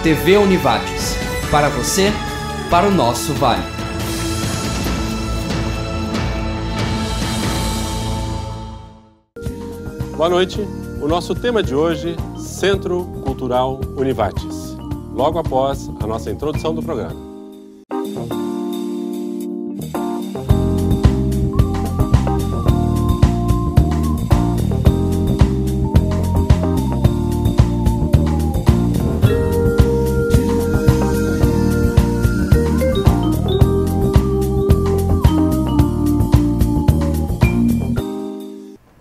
TV Univates. Para você, para o nosso Vale. Boa noite. O nosso tema de hoje, Centro Cultural Univates. Logo após a nossa introdução do programa.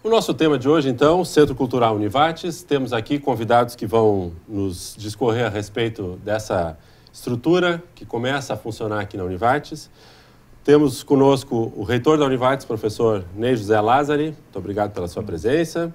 O nosso tema de hoje, então, Centro Cultural Univates. Temos aqui convidados que vão nos discorrer a respeito dessa estrutura que começa a funcionar aqui na Univates. Temos conosco o reitor da Univates, professor Ney José Lázari. Muito obrigado pela sua presença.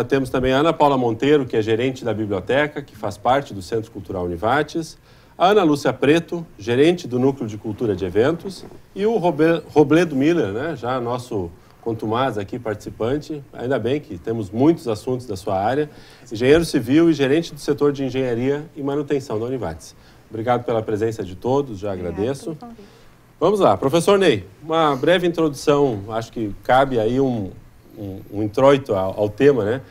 Temos também a Ana Paula Monteiro, que é gerente da biblioteca, que faz parte do Centro Cultural Univates. A Ana Lúcia Preto, gerente do Núcleo de Cultura de Eventos. E o Robledo Miller, né, já nosso contumaz aqui, participante, ainda bem que temos muitos assuntos da sua área, engenheiro civil e gerente do setor de engenharia e manutenção da Univates. Obrigado pela presença de todos, já agradeço. Vamos lá, professor Ney, uma breve introdução, acho que cabe aí um introito ao tema, né?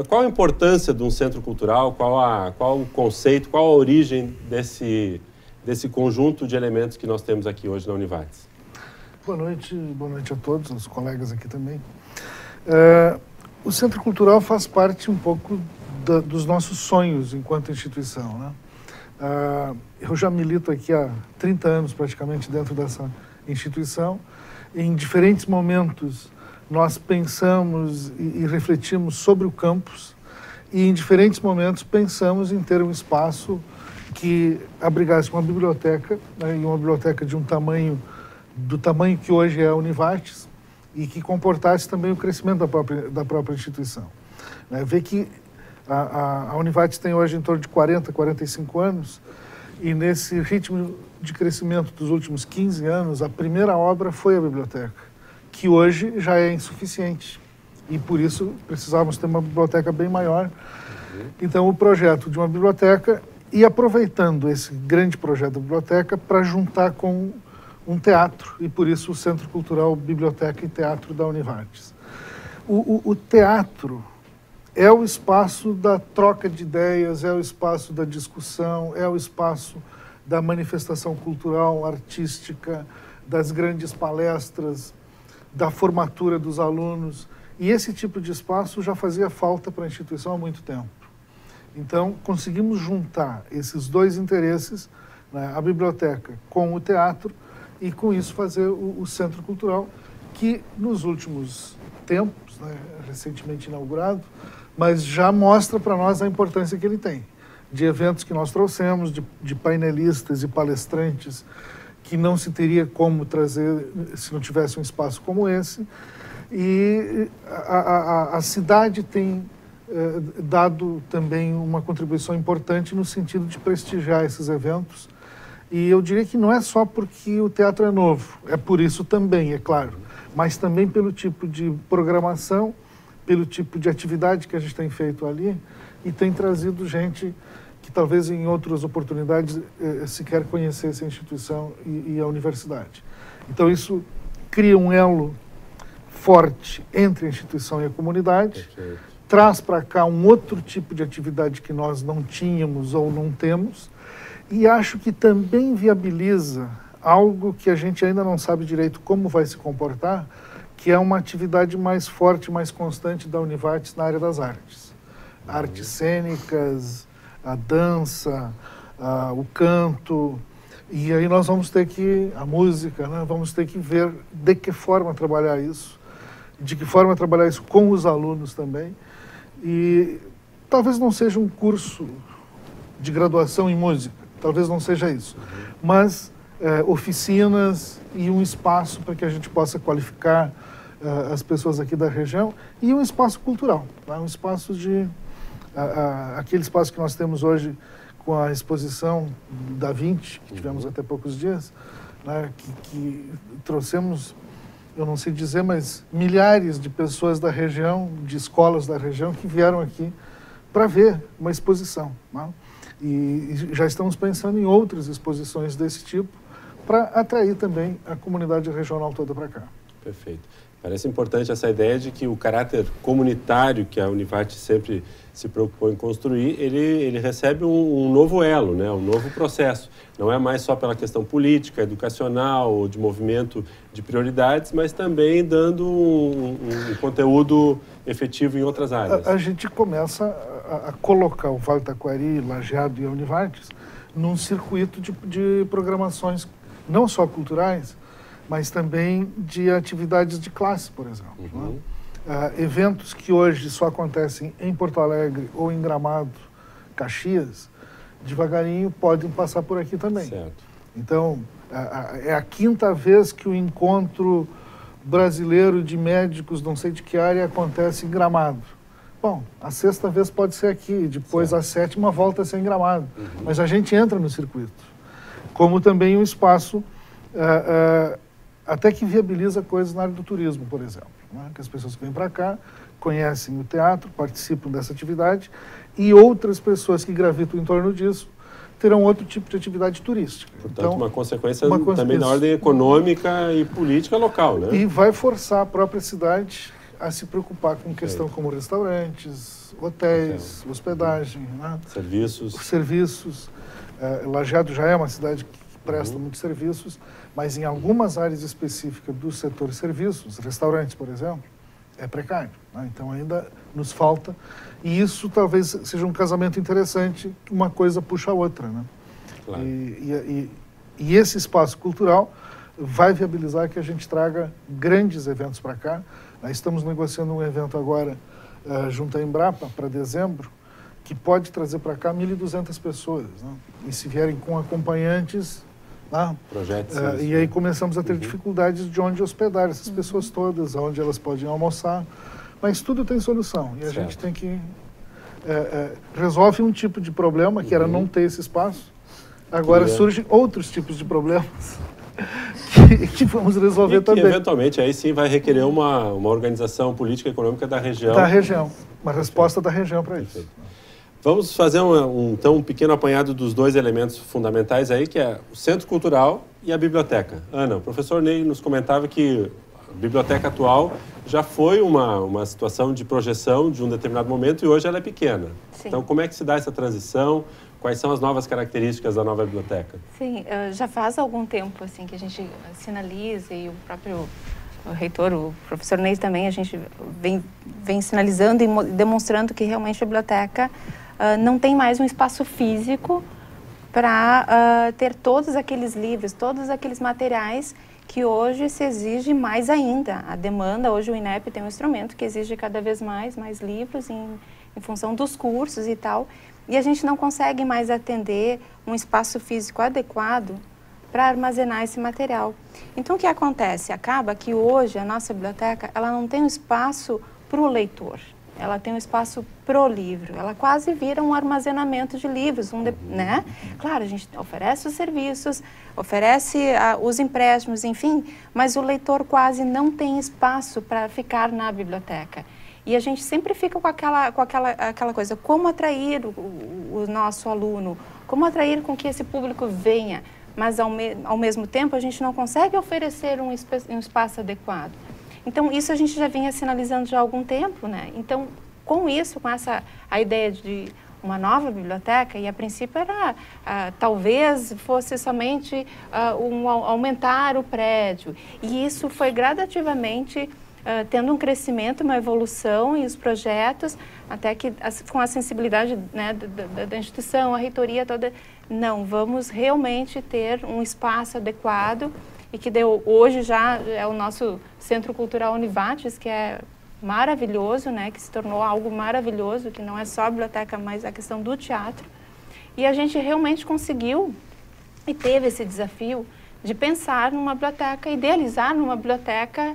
Qual a importância de um centro cultural, qual o conceito, qual a origem desse conjunto de elementos que nós temos aqui hoje na Univates? Boa noite a todos, os colegas aqui também. O Centro Cultural faz parte um pouco dos nossos sonhos enquanto instituição, né? Eu já milito aqui há 30 anos praticamente dentro dessa instituição. Em diferentes momentos nós pensamos e refletimos sobre o campus e em diferentes momentos pensamos em ter um espaço que abrigasse uma biblioteca, né, e uma biblioteca de um tamanho do tamanho que hoje é a Univates e que comportasse também o crescimento da própria instituição. Vê que a Univates tem hoje em torno de 40, 45 anos e nesse ritmo de crescimento dos últimos 15 anos, a primeira obra foi a biblioteca, que hoje já é insuficiente e por isso precisávamos ter uma biblioteca bem maior. Então o projeto de uma biblioteca e aproveitando esse grande projeto da biblioteca para juntar com um teatro, e por isso o Centro Cultural Biblioteca e Teatro da Univates. O teatro é o espaço da troca de ideias, é o espaço da discussão, é o espaço da manifestação cultural, artística, das grandes palestras, da formatura dos alunos, e esse tipo de espaço já fazia falta para a instituição há muito tempo. Então, conseguimos juntar esses dois interesses, né, a biblioteca com o teatro, e com isso fazer o Centro Cultural, que nos últimos tempos, né, recentemente inaugurado, mas já mostra para nós a importância que ele tem, de eventos que nós trouxemos, de painelistas e palestrantes, que não se teria como trazer se não tivesse um espaço como esse. E a cidade tem dado também uma contribuição importante no sentido de prestigiar esses eventos. E eu diria que não é só porque o teatro é novo, é por isso também, é claro, mas também pelo tipo de programação, pelo tipo de atividade que a gente tem feito ali e tem trazido gente que talvez em outras oportunidades sequer conhecesse a instituição e a universidade. Então isso cria um elo forte entre a instituição e a comunidade, traz para cá um outro tipo de atividade que nós não tínhamos ou não temos, e acho que também viabiliza algo que a gente ainda não sabe direito como vai se comportar, que é uma atividade mais forte, mais constante da Univates na área das artes. Artes cênicas, a dança, o canto, e aí nós vamos ter que, a música, né, vamos ter que ver de que forma trabalhar isso, de que forma trabalhar isso com os alunos também, e talvez não seja um curso de graduação em música, talvez não seja isso, mas oficinas e um espaço para que a gente possa qualificar as pessoas aqui da região e um espaço cultural, tá? Um espaço de... aquele espaço que nós temos hoje com a exposição da 20, que tivemos até poucos dias, né, que trouxemos, eu não sei dizer, mas milhares de pessoas da região, de escolas da região, que vieram aqui para ver uma exposição, né? E já estamos pensando em outras exposições desse tipo para atrair também a comunidade regional toda para cá. Perfeito. Parece importante essa ideia de que o caráter comunitário que a Univate sempre se preocupou em construir, ele recebe um novo elo, né? Um novo processo. Não é mais só pela questão política, educacional ou de movimento de prioridades, mas também dando um conteúdo efetivo em outras áreas. A gente começa a colocar o Vale do Taquari, Lajeado e a Univates num circuito de programações não só culturais, mas também de atividades de classe, por exemplo. Uhum. Né? Eventos que hoje só acontecem em Porto Alegre ou em Gramado, Caxias, devagarinho podem passar por aqui também. Certo. Então, é a quinta vez que o encontro brasileiro de médicos, não sei de que área, acontece em Gramado. Bom, a sexta vez pode ser aqui, depois certo. A sétima volta a ser em Gramado. Uhum. Mas a gente entra no circuito. Como também um espaço até que viabiliza coisas na área do turismo, por exemplo. Né? Que as pessoas que vêm para cá conhecem o teatro, participam dessa atividade, e outras pessoas que gravitam em torno disso terão outro tipo de atividade turística. Portanto, então, uma consequência também na ordem econômica e política local, né? E vai forçar a própria cidade a se preocupar com questão como restaurantes, hotéis, hospedagem, né? Serviços. Lajeado já é uma cidade que presta muitos serviços, mas em algumas áreas específicas do setor de serviços, restaurantes, por exemplo, é precário. Né? Então ainda nos falta, e isso talvez seja um casamento interessante, uma coisa puxa a outra. Né? Claro. E esse espaço cultural vai viabilizar que a gente traga grandes eventos para cá. Nós estamos negociando um evento agora junto à Embrapa, para dezembro, que pode trazer para cá 1.200 pessoas. Né? E se vierem com acompanhantes, projetos, e aí começamos a ter dificuldades de onde hospedar essas pessoas todas, onde elas podem almoçar. Mas tudo tem solução. E a gente tem que... resolve um tipo de problema, que era não ter esse espaço. Agora surgem outros tipos de problemas que vamos resolver também. E eventualmente aí sim vai requerer uma organização política e econômica da região. Da região. Uma resposta da região para isso. Vamos fazer então um pequeno apanhado dos dois elementos fundamentais aí, que é o Centro Cultural e a Biblioteca. Ana, o professor Ney nos comentava que a biblioteca atual já foi uma situação de projeção de um determinado momento e hoje ela é pequena. Sim. Então, como é que se dá essa transição? Quais são as novas características da nova biblioteca? Sim, já faz algum tempo assim, que a gente sinaliza, e o próprio reitor, o professor Ney também, a gente vem sinalizando e demonstrando que realmente a biblioteca não tem mais um espaço físico para ter todos aqueles livros, todos aqueles materiais que hoje se exige mais ainda. A demanda, hoje o INEP tem um instrumento que exige cada vez mais livros em função dos cursos e tal, e a gente não consegue mais atender um espaço físico adequado para armazenar esse material. Então, o que acontece? Acaba que hoje a nossa biblioteca ela não tem um espaço para o leitor. Ela tem um espaço pro livro, ela quase vira um armazenamento de livros, né? Claro, a gente oferece os serviços, oferece os empréstimos, enfim, mas o leitor quase não tem espaço para ficar na biblioteca. E a gente sempre fica com aquela coisa, como atrair o nosso aluno, como atrair com que esse público venha, mas ao mesmo tempo a gente não consegue oferecer um espaço adequado. Então, isso a gente já vinha sinalizando já há algum tempo, né? Então, com isso, com a ideia de uma nova biblioteca, e a princípio era, talvez fosse somente aumentar o prédio. E isso foi gradativamente tendo um crescimento, uma evolução e os projetos, até que com a sensibilidade, né, da instituição, a reitoria toda, não, vamos realmente ter um espaço adequado, e que hoje já é o nosso Centro Cultural Univates, que é maravilhoso, né, que se tornou algo maravilhoso, que não é só a biblioteca, mas a questão do teatro. E a gente realmente conseguiu e teve esse desafio de pensar numa biblioteca, idealizar numa biblioteca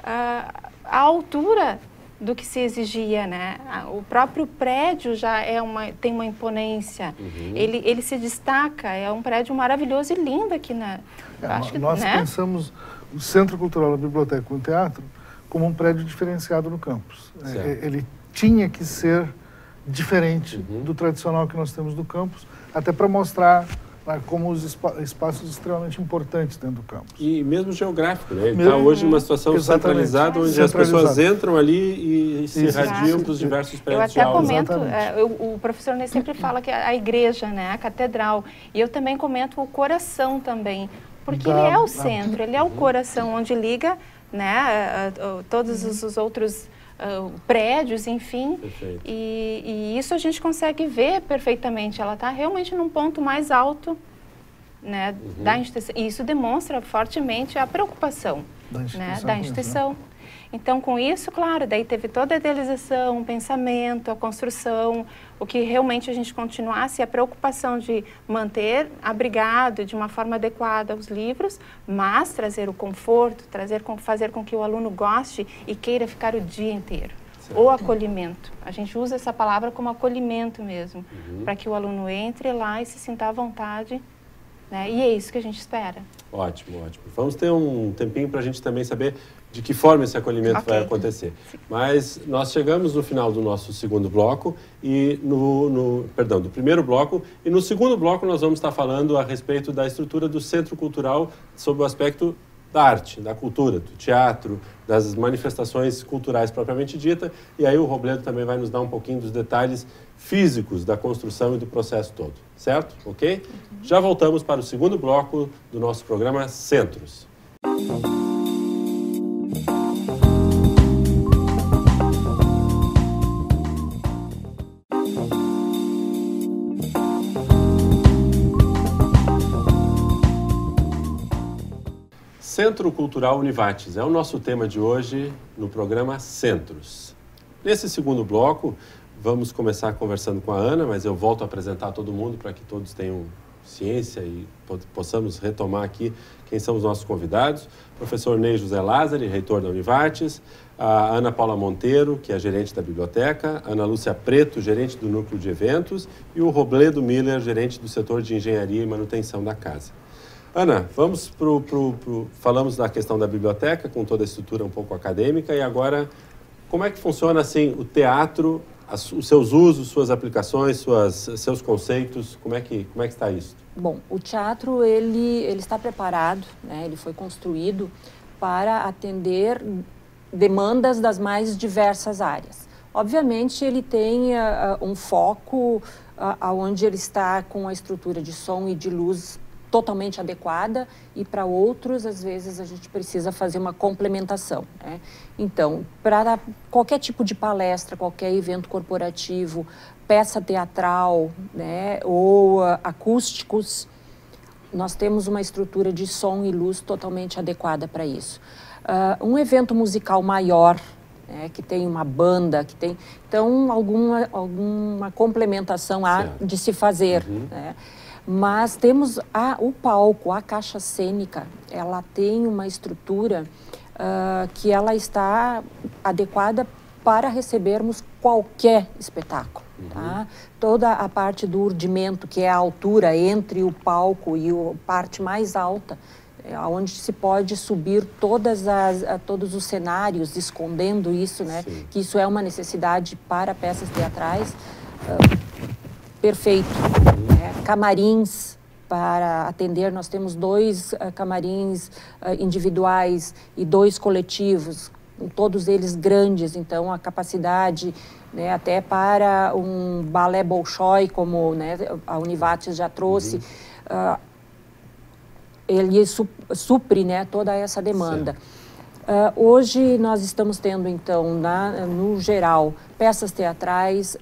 à altura do que se exigia, né? O próprio prédio já tem uma imponência, ele se destaca, é um prédio maravilhoso e lindo aqui na... Nós pensamos o Centro Cultural, a Biblioteca e o Teatro como um prédio diferenciado no campus. Ele tinha que ser diferente do tradicional que nós temos do campus, até para mostrar como os espaços extremamente importantes dentro do campus. E mesmo geográfico, né? Ele está hoje numa situação centralizada, onde as pessoas entram ali e se irradiam para os diversos prédios de aula. Eu até comento, o professor Ney sempre fala que a igreja, né, a catedral, e eu também comento o coração também, porque ele é o centro, ele é o coração onde liga, né, todos os outros prédios, enfim, e isso a gente consegue ver perfeitamente. Ela está realmente num ponto mais alto, né, da instituição, e isso demonstra fortemente a preocupação da instituição. Então, com isso, claro, daí teve toda a idealização, o pensamento, a construção, o que realmente a gente continuasse, a preocupação de manter abrigado de uma forma adequada os livros, mas trazer o conforto, fazer com que o aluno goste e queira ficar o dia inteiro. O acolhimento. A gente usa essa palavra como acolhimento mesmo, para que o aluno entre lá e se sinta à vontade, né? E é isso que a gente espera. Ótimo, ótimo. Vamos ter um tempinho para a gente também saber de que forma esse acolhimento vai acontecer. Mas nós chegamos no final do nosso segundo bloco, e do primeiro bloco, e no segundo bloco nós vamos estar falando a respeito da estrutura do Centro Cultural sob o aspecto da arte, da cultura, do teatro, das manifestações culturais propriamente dita, e aí o Robledo também vai nos dar um pouquinho dos detalhes físicos da construção e do processo todo, certo? Ok? Já voltamos para o segundo bloco do nosso programa Centros. Centro Cultural Univates é o nosso tema de hoje no programa Centros. Nesse segundo bloco, vamos começar conversando com a Ana, mas eu volto a apresentar todo mundo para que todos tenham ciência e possamos retomar aqui quem são os nossos convidados. Professor Ney José Lázari, reitor da Univates, a Ana Paula Monteiro, que é gerente da biblioteca, Ana Lúcia Preto, gerente do núcleo de eventos, e o Robledo Miller, gerente do setor de engenharia e manutenção da casa. Ana, vamos falamos da questão da biblioteca, com toda a estrutura um pouco acadêmica, e agora, como é que funciona assim o teatro, os seus usos, suas aplicações, seus conceitos, como é que está isso? Bom, o teatro, ele está preparado, né? Ele foi construído para atender demandas das mais diversas áreas. Obviamente, ele tem um foco onde ele está com a estrutura de som e de luz totalmente adequada, e para outros, às vezes, a gente precisa fazer uma complementação, né? Então, para qualquer tipo de palestra, qualquer evento corporativo, peça teatral, né, ou acústicos, nós temos uma estrutura de som e luz totalmente adequada para isso. Um evento musical maior, né, que tem uma banda, que tem... Então, alguma complementação há de se fazer, né? Mas temos o palco, a caixa cênica, ela tem uma estrutura que ela está adequada para recebermos qualquer espetáculo. Tá? Toda a parte do urdimento, que é a altura entre o palco e a parte mais alta, onde se pode subir todos os cenários, escondendo isso, né? Que isso é uma necessidade para peças teatrais. Perfeito. Camarins para atender, nós temos 2 camarins individuais e 2 coletivos, todos eles grandes, então a capacidade, né, até para um balé Bolshoi, como, né, a Univates já trouxe, ele supre, né, toda essa demanda. Hoje nós estamos tendo, então, no geral, peças teatrais,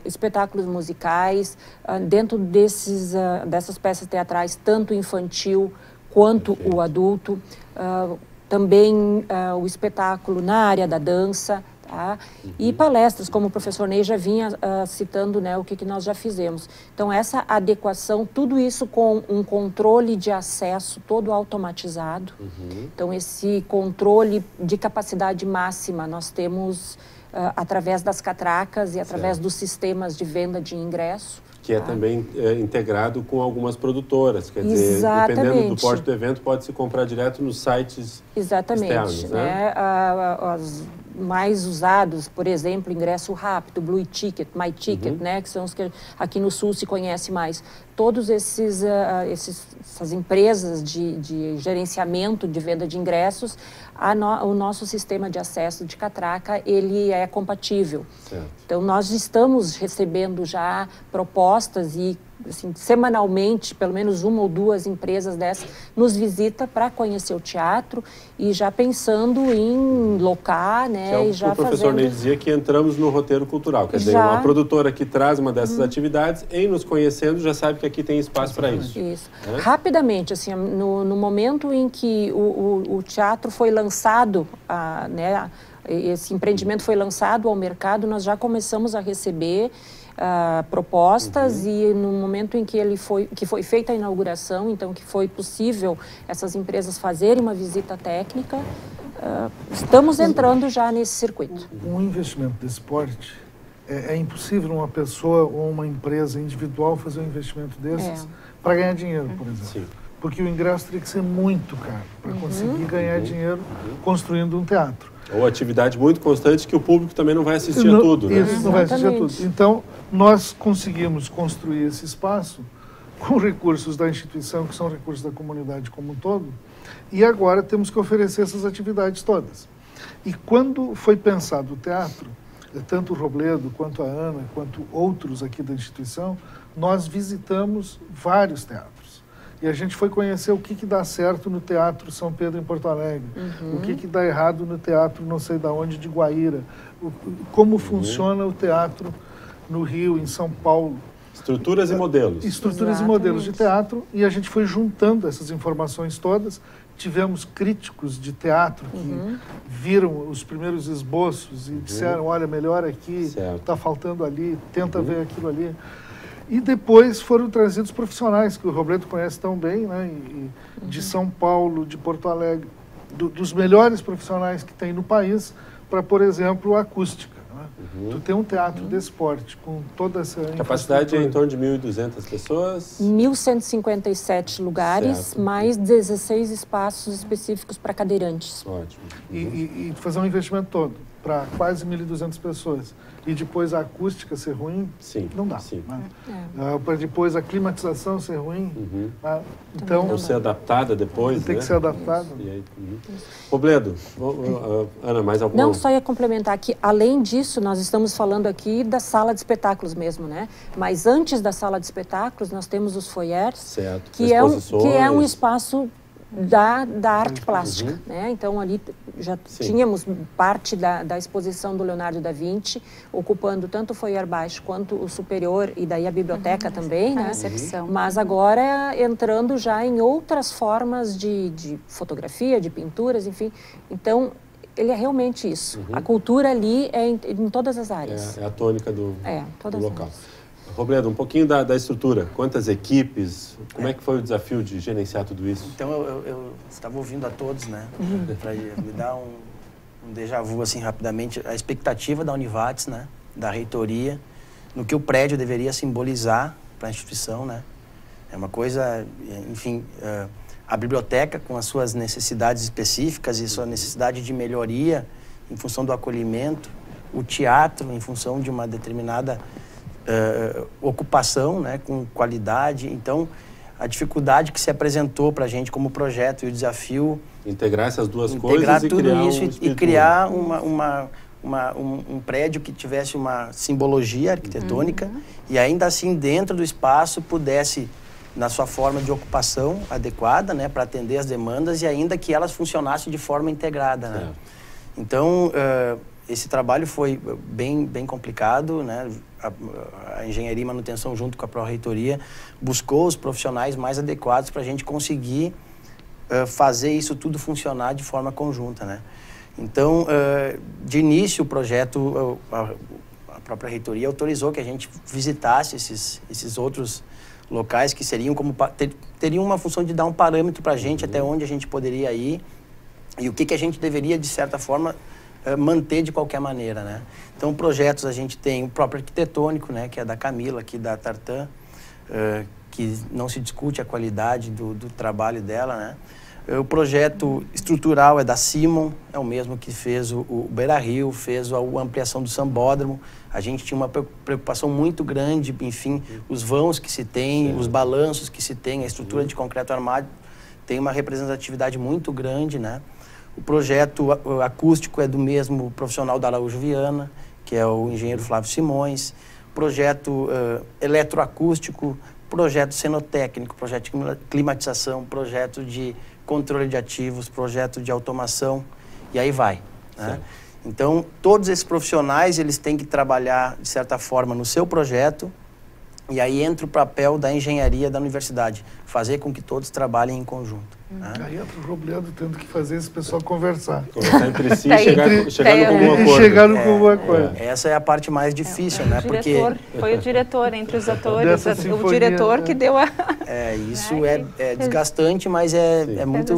espetáculos musicais, dentro dessas peças teatrais, tanto infantil quanto o adulto, também o espetáculo na área da dança, tá? E palestras, como o professor Ney já vinha citando, né, o que nós já fizemos. Então, essa adequação, tudo isso com um controle de acesso todo automatizado. Então, esse controle de capacidade máxima nós temos através das catracas e através dos sistemas de venda de ingresso. Que é também integrado com algumas produtoras, quer dizer, dependendo do porte do evento, pode se comprar direto nos sites externos, né? mais usados, por exemplo, ingresso rápido, Blue Ticket, My Ticket, né, que são os que aqui no Sul se conhece mais. Todos essas empresas de gerenciamento de venda de ingressos, o nosso sistema de acesso de catraca, ele é compatível. Certo. Então, nós estamos recebendo já propostas e, assim, semanalmente, pelo menos uma ou duas empresas dessas nos visita para conhecer o teatro e já pensando em locar, né? Que é e já o professor Ney dizia que entramos no roteiro cultural. Quer dizer, uma produtora que traz uma dessas atividades, em nos conhecendo, já sabe que aqui tem espaço para isso. Isso. É? Rapidamente, assim, no momento em que o teatro foi lançado, né, esse empreendimento foi lançado ao mercado, nós já começamos a receber propostas e no momento em que foi feita a inauguração, então que foi possível essas empresas fazerem uma visita técnica, estamos entrando já nesse circuito. Um investimento desse porte, é impossível uma pessoa ou uma empresa individual fazer um investimento desses para ganhar dinheiro, por exemplo. Sim. Porque o ingresso teria que ser muito caro para conseguir ganhar dinheiro construindo um teatro. Ou atividade muito constante que o público também não vai assistir a tudo, né? Isso, não vai assistir a tudo. Então, nós conseguimos construir esse espaço com recursos da instituição, que são recursos da comunidade como um todo, e agora temos que oferecer essas atividades todas. E quando foi pensado o teatro, tanto o Robledo, quanto a Ana, quanto outros aqui da instituição, nós visitamos vários teatros. E a gente foi conhecer o que dá certo no Teatro São Pedro em Porto Alegre, o que dá errado no teatro não sei de onde, de Guaíra, como funciona o teatro no Rio, em São Paulo. Estruturas e modelos. Estruturas e modelos de teatro, e a gente foi juntando essas informações todas. Tivemos críticos de teatro que viram os primeiros esboços e disseram, olha, melhor aqui, está faltando ali, tenta ver aquilo ali. E depois foram trazidos profissionais, que o Robledo conhece tão bem, né? De São Paulo, de Porto Alegre, dos melhores profissionais que tem no país, para, por exemplo, a acústica. Tu tem um teatro de esporte com toda essa capacidade é em torno de 1.200 pessoas? 1.157 lugares, mais 16 espaços específicos para cadeirantes. Ótimo. E fazer um investimento todo para quase 1.200 pessoas. E depois a acústica ser ruim, não dá. Né? Para depois a climatização ser ruim. Né? Então, ou ser adaptada depois, tem que ser adaptada. Robledo, Ana, mais alguma? Não, só ia complementar que, além disso, nós estamos falando aqui da sala de espetáculos mesmo, né? Mas antes da sala de espetáculos, nós temos os foyers, que é um espaço da arte plástica, né? Então, ali já tínhamos parte da exposição do Leonardo da Vinci, ocupando tanto o foyer baixo quanto o superior, e daí a biblioteca também, né? Recepção. Mas agora entrando já em outras formas de fotografia, de pinturas, enfim. Então, ele é realmente isso. A cultura ali é em todas as áreas. É a tônica do local. Áreas. Robledo, um pouquinho da estrutura. Quantas equipes? Como é que foi o desafio de gerenciar tudo isso? Então, eu estava ouvindo a todos, né? Para me dar um déjà vu, assim, rapidamente. A expectativa da Univates, né? Da reitoria, no que o prédio deveria simbolizar para a instituição, né? É uma coisa, enfim... a biblioteca, com as suas necessidades específicas e sua necessidade de melhoria em função do acolhimento. O teatro, em função de uma determinada... ocupação, né, com qualidade. Então, a dificuldade que se apresentou para a gente como projeto e o desafio... Integrar essas duas coisas e criar um prédio que tivesse uma simbologia arquitetônica e ainda assim, dentro do espaço, pudesse, na sua forma de ocupação adequada, né, para atender as demandas e ainda que elas funcionassem de forma integrada. Né? Então, esse trabalho foi bem complicado, né? A engenharia e manutenção, junto com a pró-reitoria, buscou os profissionais mais adequados para a gente conseguir fazer isso tudo funcionar de forma conjunta, né? Então, de início, o projeto, a própria reitoria autorizou que a gente visitasse esses outros locais que seriam teriam uma função de dar um parâmetro para a gente até onde a gente poderia ir e o que a gente deveria, de certa forma, manter de qualquer maneira, né? Então, projetos, a gente tem o próprio arquitetônico, né, que é da Camila, aqui da Tartan, que não se discute a qualidade do trabalho dela, né? O projeto estrutural é da Simon, é o mesmo que fez o Beira-Rio, fez a ampliação do Sambódromo. A gente tinha uma preocupação muito grande, enfim, os vãos que se tem, os balanços que se tem, a estrutura de concreto armado tem uma representatividade muito grande, né? O projeto acústico é do mesmo profissional da Araújo Viana, que é o engenheiro Flávio Simões. Projeto eletroacústico, projeto cenotécnico, projeto de climatização, projeto de controle de ativos, projeto de automação, e aí vai, né? Então, todos esses profissionais, eles têm que trabalhar, de certa forma, no seu projeto, e aí entra o papel da engenharia da universidade, fazer com que todos trabalhem em conjunto. Né? Aí entra o Robledo tendo que fazer esse pessoal conversar. Conversar entre si e chegar no comum acordo. Chegaram com um acordo. Essa é a parte mais difícil, né? Porque foi o diretor entre os atores, o diretor que deu a... Isso é desgastante, mas é muito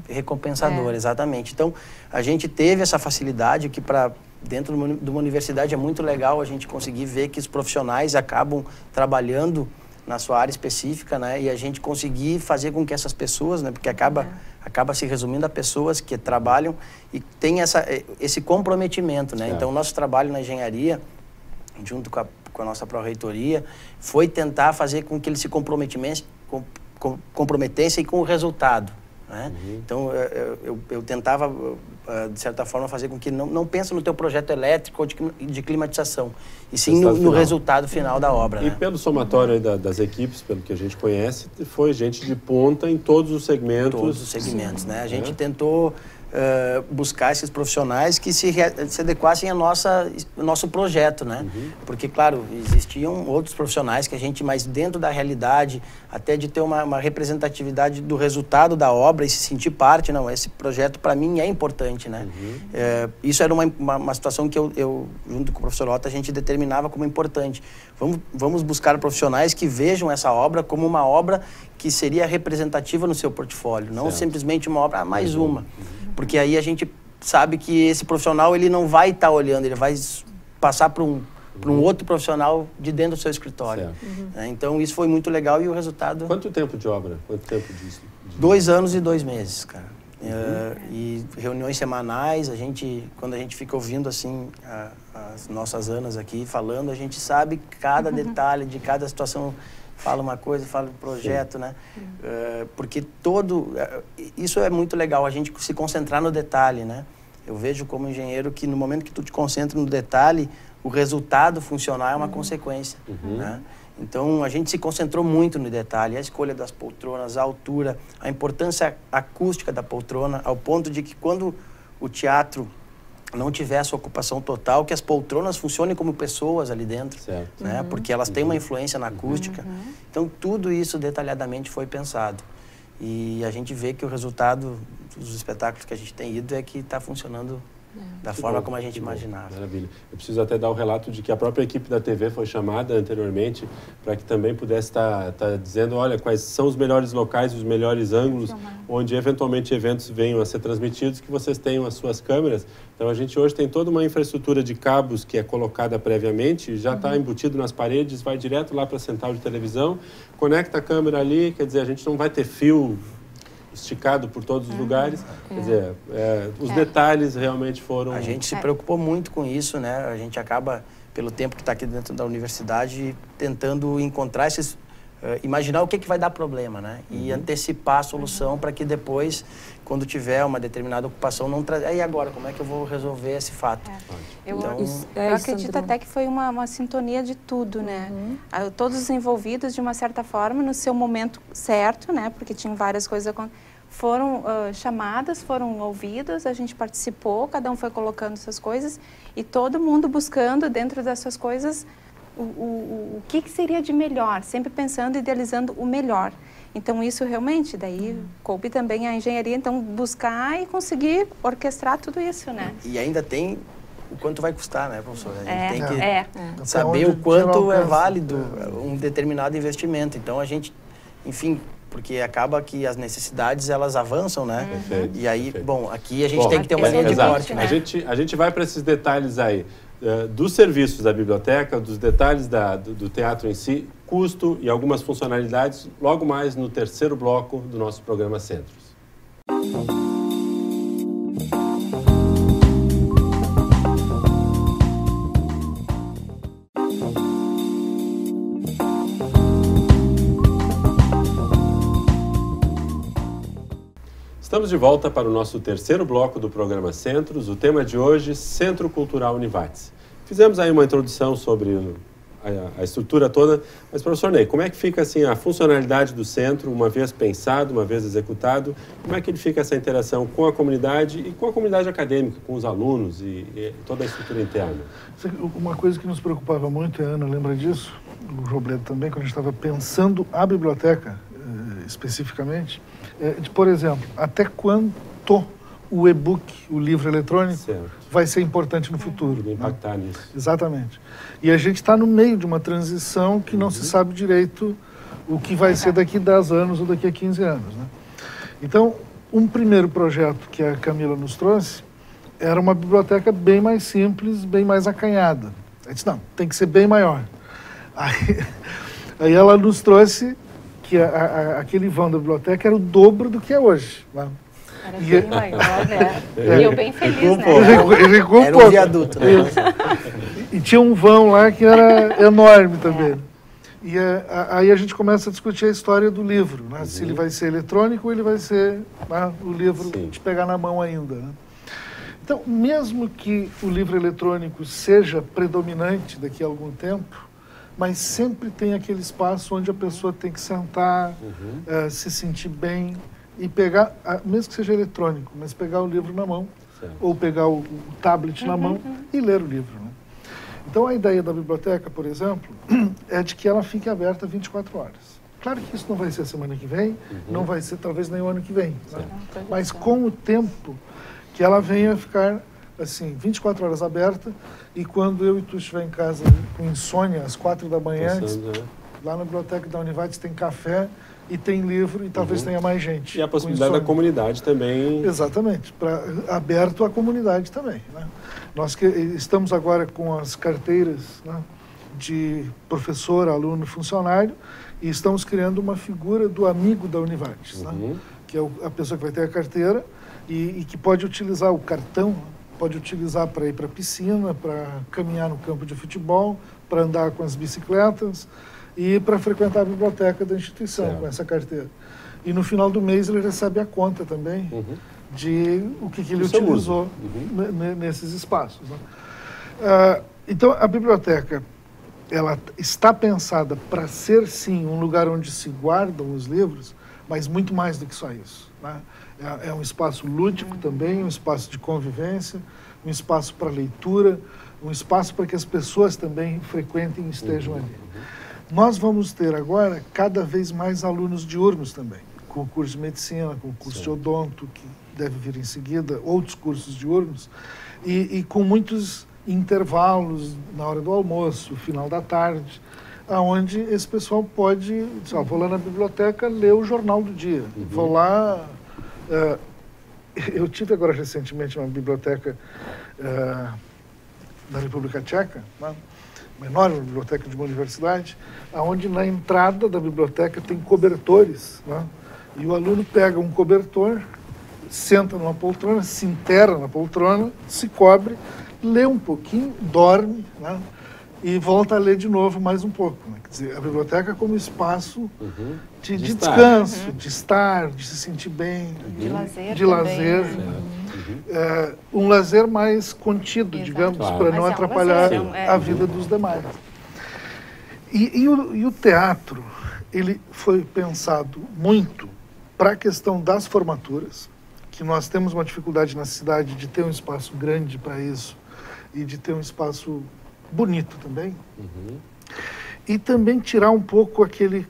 recompensador, exatamente. Então, a gente teve essa facilidade que dentro de uma universidade é muito legal a gente conseguir ver que os profissionais acabam trabalhando na sua área específica, né? E a gente conseguir fazer com que essas pessoas, né? Porque acaba se resumindo a pessoas que trabalham e tem esse comprometimento, né? Então, o nosso trabalho na engenharia, junto com a nossa pró-reitoria, foi tentar fazer com que eles se comprometessem com o resultado, né? Então, eu tentava, de certa forma, fazer com que não pense no teu projeto elétrico ou de climatização, e sim no resultado final da obra. E pelo somatório aí das equipes, pelo que a gente conhece, foi gente de ponta em todos os segmentos. Todos os segmentos, né? A gente tentou buscar esses profissionais que se adequassem ao nosso projeto, né? Porque, claro, existiam outros profissionais que a gente, mas dentro da realidade, até de ter uma representatividade do resultado da obra e se sentir parte, não, esse projeto para mim é importante, né? Isso era uma situação que eu, junto com o professor Otto, a gente determinava como importante. Vamos buscar profissionais que vejam essa obra como uma obra que seria representativa no seu portfólio, não simplesmente uma obra, mais uma. Porque aí a gente sabe que esse profissional ele não vai estar olhando, ele vai passar para um outro profissional de dentro do seu escritório. Então isso foi muito legal e o resultado... Quanto tempo de obra? Quanto tempo disso? 2 anos e 2 meses, cara. E reuniões semanais, quando a gente fica ouvindo assim as nossas Anas aqui falando, a gente sabe cada detalhe de cada situação. Fala uma coisa, fala um projeto, né? Porque isso é muito legal, a gente se concentrar no detalhe, né? Eu vejo como engenheiro que no momento que tu te concentra no detalhe, o resultado funcionar é uma consequência, né? Então, a gente se concentrou muito no detalhe, a escolha das poltronas, a altura, a importância acústica da poltrona, ao ponto de que quando o teatro não tiver essa ocupação total, que as poltronas funcionem como pessoas ali dentro, né? Porque elas têm uma influência na acústica. Então, tudo isso detalhadamente foi pensado. E a gente vê que o resultado dos espetáculos que a gente tem ido é que está funcionando da forma como a gente imaginava. Maravilha. Eu preciso até dar o relato de que a própria equipe da TV foi chamada anteriormente para que também pudesse estar dizendo, olha, quais são os melhores locais, os melhores ângulos, onde eventualmente eventos venham a ser transmitidos, que vocês tenham as suas câmeras. Então a gente hoje tem toda uma infraestrutura de cabos que é colocada previamente, já está embutido nas paredes, vai direto lá para a central de televisão, conecta a câmera ali, quer dizer, a gente não vai ter fio esticado por todos os lugares, quer dizer, os detalhes realmente foram... A gente se preocupou muito com isso, né? A gente acaba, pelo tempo que está aqui dentro da universidade, tentando encontrar esses... imaginar o que vai dar problema, né? E antecipar a solução para que depois, quando tiver uma determinada ocupação, não trazer... E agora, como é que eu vou resolver esse fato? Eu acredito até que foi uma sintonia de tudo, né? Todos os envolvidos, de uma certa forma, no seu momento certo, né? Porque tinham várias coisas foram chamadas, foram ouvidas, a gente participou, cada um foi colocando suas coisas e todo mundo buscando dentro das suas coisas o que seria de melhor, sempre pensando e idealizando o melhor. Então isso realmente, daí coube também a engenharia, então buscar e conseguir orquestrar tudo isso, né? E ainda tem o quanto vai custar, né, professor? A gente tem que saber o quanto é válido um determinado investimento. Então a gente, enfim... Porque acaba que as necessidades, elas avançam, né? Perfeito, e aí, bom, aqui a gente tem que ter uma linha de corte, né? A gente vai para esses detalhes aí, dos serviços da biblioteca, dos detalhes do teatro em si, custo e algumas funcionalidades, logo mais no terceiro bloco do nosso programa Centros. Estamos de volta para o nosso terceiro bloco do programa Centros. O tema de hoje, Centro Cultural Univates. Fizemos aí uma introdução sobre a estrutura toda, mas, professor Ney, como é que fica assim, a funcionalidade do centro, uma vez pensado, uma vez executado? Como é que ele fica essa interação com a comunidade e com a comunidade acadêmica, com os alunos e toda a estrutura interna? Uma coisa que nos preocupava muito, a Ana lembra disso, o Robledo também, quando a gente estava pensando a biblioteca, especificamente, por exemplo, até quanto o e-book, o livro eletrônico, vai ser importante no futuro. Vai impactar nisso. Exatamente. E a gente está no meio de uma transição que não se sabe direito o que vai ser daqui a 10 anos ou daqui a 15 anos. Né? Então, um primeiro projeto que a Camila nos trouxe era uma biblioteca bem mais simples, bem mais acanhada. A gente disse, não, tem que ser bem maior. Aí ela nos trouxe que aquele vão da biblioteca era o dobro do que é hoje. Né? Era bem maior, né? E eu bem feliz, né? Era um viaduto, né? E tinha um vão lá que era enorme também. E aí a gente começa a discutir a história do livro, né? Se ele vai ser eletrônico ou ele vai ser o livro de pegar na mão ainda. Né? Então, mesmo que o livro eletrônico seja predominante daqui a algum tempo, mas sempre tem aquele espaço onde a pessoa tem que sentar, se sentir bem e pegar, mesmo que seja eletrônico, mas pegar o livro na mão, ou pegar o tablet na mão e ler o livro. Né? Então, a ideia da biblioteca, por exemplo, é de que ela fique aberta 24 horas. Claro que isso não vai ser a semana que vem, não vai ser talvez nem o ano que vem, né? Mas com o tempo que ela venha ficar assim, 24 horas aberta, e quando eu e tu estiver em casa com insônia, às 4 da manhã, lá na biblioteca da Univates tem café e tem livro e talvez tenha mais gente. E a possibilidade da comunidade também. Exatamente, aberto à comunidade também. Né? Nós estamos agora com as carteiras, né, de professor, aluno, funcionário, e estamos criando uma figura do amigo da Univates, né? Que é a pessoa que vai ter a carteira e que pode utilizar o cartão, pode utilizar para ir para a piscina, para caminhar no campo de futebol, para andar com as bicicletas e para frequentar a biblioteca da instituição com essa carteira. E no final do mês ele recebe a conta também de o que ele utilizou nesses espaços. Né? Então, a biblioteca ela está pensada para ser, sim, um lugar onde se guardam os livros, mas muito mais do que só isso. Né? É um espaço lúdico também, um espaço de convivência, um espaço para leitura, um espaço para que as pessoas também frequentem e estejam ali. Nós vamos ter agora cada vez mais alunos diurnos também, com o curso de medicina, com o curso de odonto, que deve vir em seguida, outros cursos diurnos, e com muitos intervalos na hora do almoço, final da tarde, aonde esse pessoal pode, vou lá na biblioteca ler o jornal do dia, vou lá... eu tive agora recentemente uma biblioteca da República Tcheca, né? Uma enorme biblioteca de uma universidade, onde na entrada da biblioteca tem cobertores, né? E o aluno pega um cobertor, senta numa poltrona, se inteira na poltrona, se cobre, lê um pouquinho, dorme, né? E volta a ler de novo mais um pouco. Né? Quer dizer, a biblioteca como espaço de descanso, de estar, de se sentir bem. De lazer. Um lazer mais contido, digamos, para não atrapalhar a vida dos demais. E o teatro, ele foi pensado muito para a questão das formaturas, que nós temos uma dificuldade na cidade de ter um espaço grande para isso e de ter um espaço bonito também, e também tirar um pouco aquele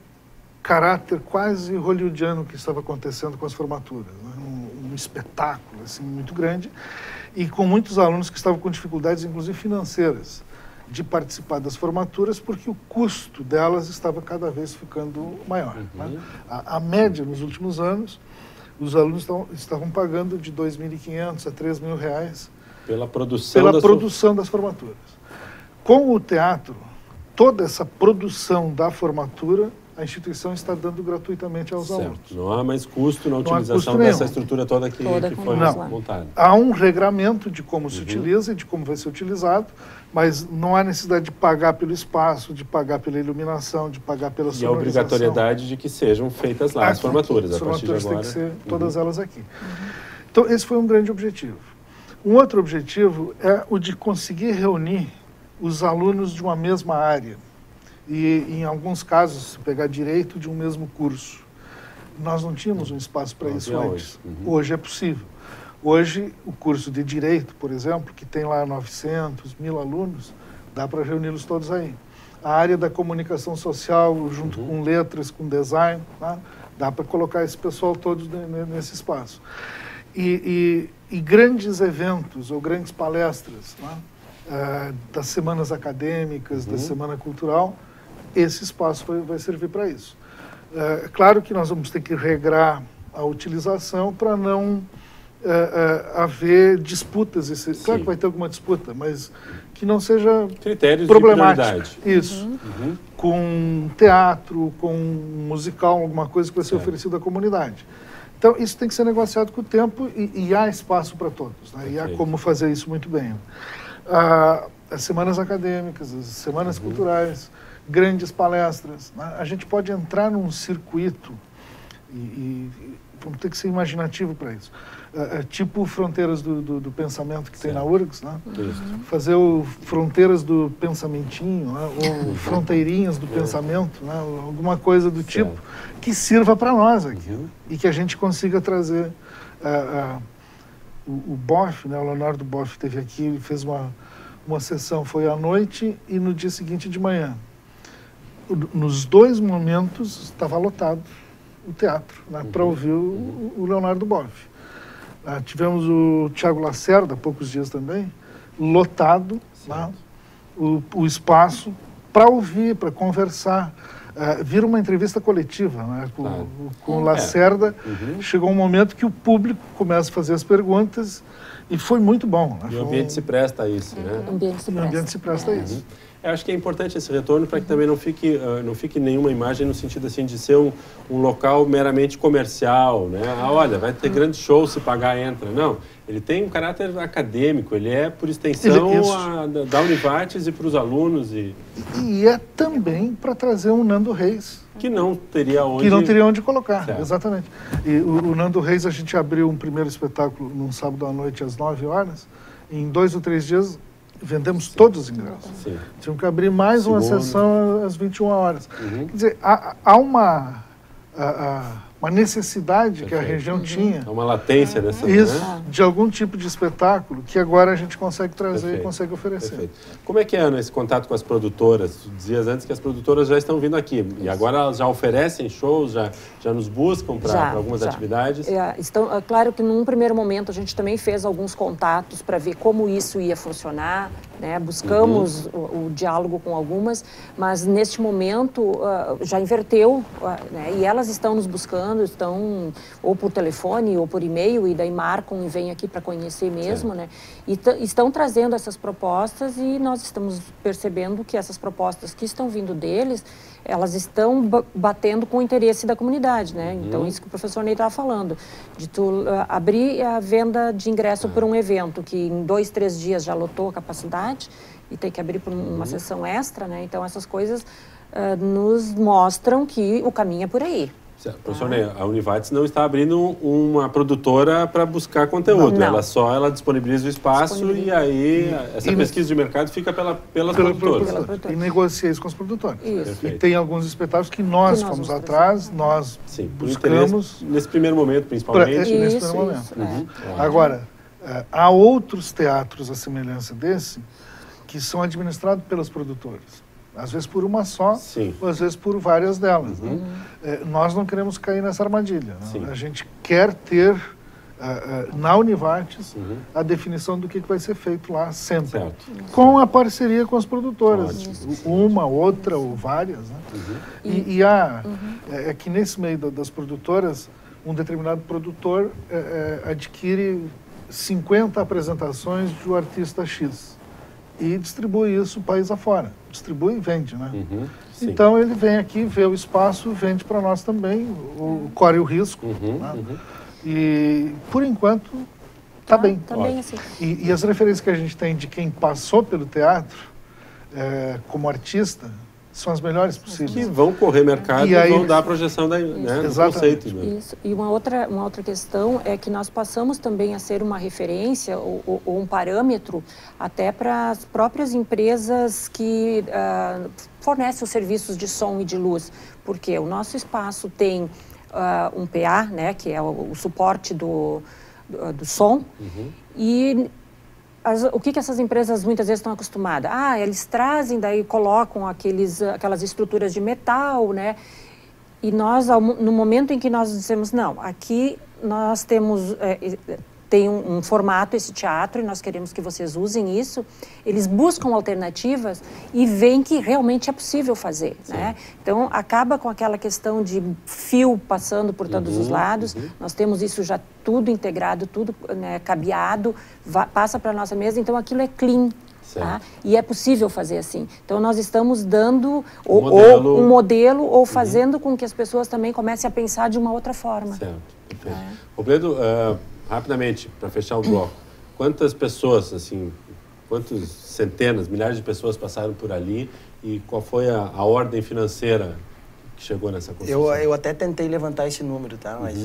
caráter quase hollywoodiano que estava acontecendo com as formaturas, né? Um espetáculo assim, muito grande, e com muitos alunos que estavam com dificuldades, inclusive financeiras, de participar das formaturas, porque o custo delas estava cada vez ficando maior. Né? A média, nos últimos anos, os alunos estavam pagando de R$ 2.500 a R$ 3.000 pela produção das formaturas. Com o teatro, toda essa produção da formatura, a instituição está dando gratuitamente aos alunos. Não há mais custo na Não há utilização custo dessa nenhum. estrutura toda que foi montada. Há um regramento de como se utiliza e de como vai ser utilizado, mas não há necessidade de pagar pelo espaço, de pagar pela iluminação, de pagar pela sonorização. E a obrigatoriedade de que sejam feitas lá as formaturas. As formaturas têm que ser todas elas aqui. Então, esse foi um grande objetivo. Um outro objetivo é o de conseguir reunir os alunos de uma mesma área. E, em alguns casos, pegar direito de um mesmo curso. Nós não tínhamos um espaço para isso antes. Hoje é possível. Hoje, o curso de Direito, por exemplo, que tem lá 900, 1000 alunos, dá para reuni-los todos aí. A área da comunicação social, junto com letras, com design, tá? Dá para colocar esse pessoal todo nesse espaço. E grandes eventos ou grandes palestras, né? Das semanas acadêmicas, da Semana Cultural, esse espaço vai servir para isso. É claro que nós vamos ter que regrar a utilização para não haver disputas. Claro que vai ter alguma disputa, mas que não seja critérios problemática. De prioridade. Isso. Com teatro, com musical, alguma coisa que vai ser oferecido à comunidade. Então, isso tem que ser negociado com o tempo e há espaço para todos, né? E há como fazer isso muito bem. As semanas acadêmicas, as semanas culturais, grandes palestras, né? A gente pode entrar num circuito e vamos ter que ser imaginativo para isso. Tipo Fronteiras do Pensamento que tem na URGS, né? Fazer o Fronteiras do Pensamentinho, né? Ou Fronteirinhas do Pensamento, né? Alguma coisa do tipo que sirva para nós aqui e que a gente consiga trazer. O Boff, né? O Leonardo Boff esteve aqui, ele fez uma sessão, foi à noite e no dia seguinte de manhã. Nos dois momentos estava lotado o teatro, né? Para ouvir o Leonardo Boff. Tivemos o Tiago Lacerda, há poucos dias também, lotado, né? o espaço para ouvir, para conversar. Vira uma entrevista coletiva, né? Com o Lacerda. Chegou um momento que o público começa a fazer as perguntas e foi muito bom. Né? E o ambiente se presta a isso, né? O ambiente se presta a isso. Eu acho que é importante esse retorno para que também não fique nenhuma imagem no sentido assim de ser um local meramente comercial, né? Olha, vai ter grandes shows, se pagar entra. Não, ele tem um caráter acadêmico, ele é por extensão da Univates e para os alunos. E é também para trazer um Nando Reis. Que não teria onde colocar, certo. Exatamente. E o Nando Reis, a gente abriu um primeiro espetáculo num sábado à noite às 9 horas, e em 2 ou 3 dias vendemos todos os ingressos. Tinham que abrir mais uma sessão às 21 horas. Quer dizer, há uma necessidade que a região tinha. Há uma latência nessa... Isso, de algum tipo de espetáculo que agora a gente consegue trazer e consegue oferecer. Perfeito. Como é que é, Ana, esse contato com as produtoras? Tu dizias antes que as produtoras já estão vindo aqui. E agora elas já oferecem shows, já nos buscam para algumas atividades? Claro que num primeiro momento a gente também fez alguns contatos para ver como isso ia funcionar, né? Buscamos o diálogo com algumas, mas neste momento já inverteu, né? E elas estão nos buscando, estão ou por telefone ou por e-mail, e daí marcam e vêm aqui para conhecer mesmo, né? E estão trazendo essas propostas e nós estamos percebendo que essas propostas que estão vindo deles, elas estão batendo com o interesse da comunidade, né? Então, isso que o professor Ney estava falando, de tu abrir a venda de ingresso por um evento que em 2, 3 dias já lotou a capacidade e tem que abrir por uma sessão extra, né? Então, essas coisas nos mostram que o caminho é por aí. Professor Ney, a Univates não está abrindo uma produtora para buscar conteúdo. Não. Ela disponibiliza o espaço e aí essa pesquisa de mercado fica pelas produtoras. E negocia isso com os produtores. Isso. E tem alguns espetáculos que nós fomos atrás, nós buscamos... Nesse primeiro momento, principalmente. Nesse primeiro momento. Agora, há outros teatros à semelhança desse que são administrados pelas produtoras. Às vezes por uma só, ou às vezes por várias delas. Nós não queremos cair nessa armadilha. A gente quer ter, na Univates, a definição do que vai ser feito lá sempre. Certo. Com a parceria com as produtoras. Uma, outra ou várias. Né? E há, é que nesse meio das produtoras, um determinado produtor adquire 50 apresentações do artista X. E distribui isso país afora. Distribui e vende, né? Então ele vem aqui, vê o espaço, vende para nós também, corre o risco. E, por enquanto, está bem. Tá bem assim. E as referências que a gente tem de quem passou pelo teatro, como artista, são as melhores possíveis. Que vão correr mercado e vão dar a projeção do conceito. Isso. E uma outra questão é que nós passamos também a ser uma referência ou um parâmetro até para as próprias empresas que fornecem os serviços de som e de luz, porque o nosso espaço tem um PA, né, que é o suporte do som, e o que essas empresas muitas vezes estão acostumadas? Eles trazem, daí colocam aquelas estruturas de metal, né? E nós, no momento em que nós dissemos, não, aqui nós temos, tem um formato, esse teatro, e nós queremos que vocês usem isso, eles buscam alternativas e veem que realmente é possível fazer, né? Então, acaba com aquela questão de fio passando por todos os lados, nós temos isso já tudo integrado, tudo, né, cabeado, passa para a nossa mesa, então aquilo é clean. Tá? E é possível fazer assim. Então, nós estamos dando um modelo ou fazendo com que as pessoas também comecem a pensar de uma outra forma. Certo, perfeito. Robledo, rapidamente, para fechar o bloco, quantas pessoas, assim, quantas centenas, milhares de pessoas passaram por ali e qual foi a ordem financeira que chegou nessa construção? Eu até tentei levantar esse número, tá? Mas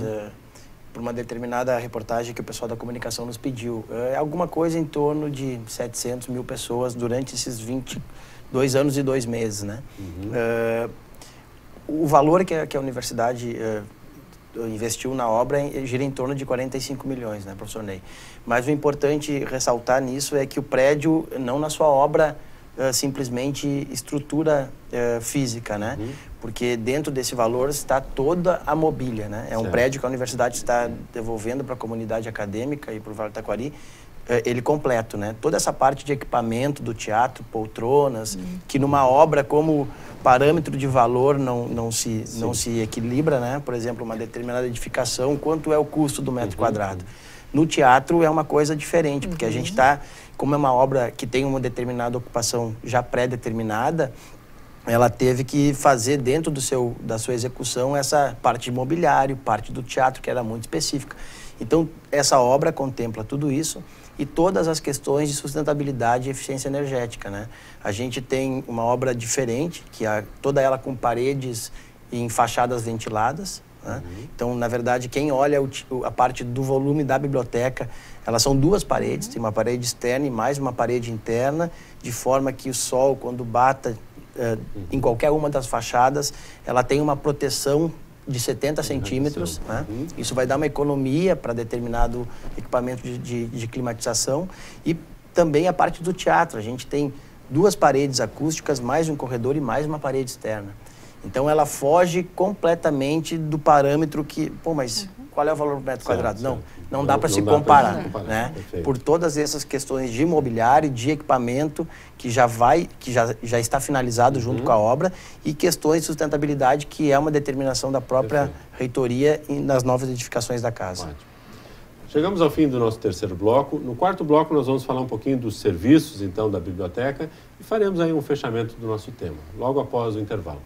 por uma determinada reportagem que o pessoal da comunicação nos pediu, alguma coisa em torno de 700 mil pessoas durante esses 22 anos e 2 meses, né? O valor que a universidade investiu na obra gira em torno de 45 milhões, né, professor Ney? Mas o importante ressaltar nisso é que o prédio, não na sua obra, simplesmente estrutura física, né? Porque dentro desse valor está toda a mobília, né? É um prédio que a universidade está devolvendo para a comunidade acadêmica e para o Vale do Taquari, ele completo, né? Toda essa parte de equipamento do teatro, poltronas, que numa obra como parâmetro de valor não se equilibra, né? Por exemplo, uma determinada edificação, quanto é o custo do metro quadrado? No teatro é uma coisa diferente, porque a gente está, como é uma obra que tem uma determinada ocupação já pré-determinada, ela teve que fazer dentro da sua execução essa parte de mobiliário, parte do teatro, que era muito específica. Então, essa obra contempla tudo isso e todas as questões de sustentabilidade e eficiência energética, né? A gente tem uma obra diferente, que toda ela com paredes em fachadas ventiladas, né? Então, na verdade, quem olha a parte do volume da biblioteca, elas são 2 paredes, tem uma parede externa e mais uma parede interna, de forma que o sol, quando bata em qualquer uma das fachadas, ela tem uma proteção de 70 centímetros, né? Isso vai dar uma economia para determinado equipamento de climatização. E também a parte do teatro, a gente tem 2 paredes acústicas, mais um corredor e mais uma parede externa. Então ela foge completamente do parâmetro que, mas qual é o valor por metro quadrado? Não dá para se comparar, né? Por todas essas questões de imobiliário, de equipamento, que já está finalizado junto com a obra, e questões de sustentabilidade, que é uma determinação da própria reitoria nas novas edificações da casa. Ótimo. Chegamos ao fim do nosso 3º bloco. No 4º bloco nós vamos falar um pouquinho dos serviços, então, da biblioteca e faremos aí um fechamento do nosso tema, logo após o intervalo.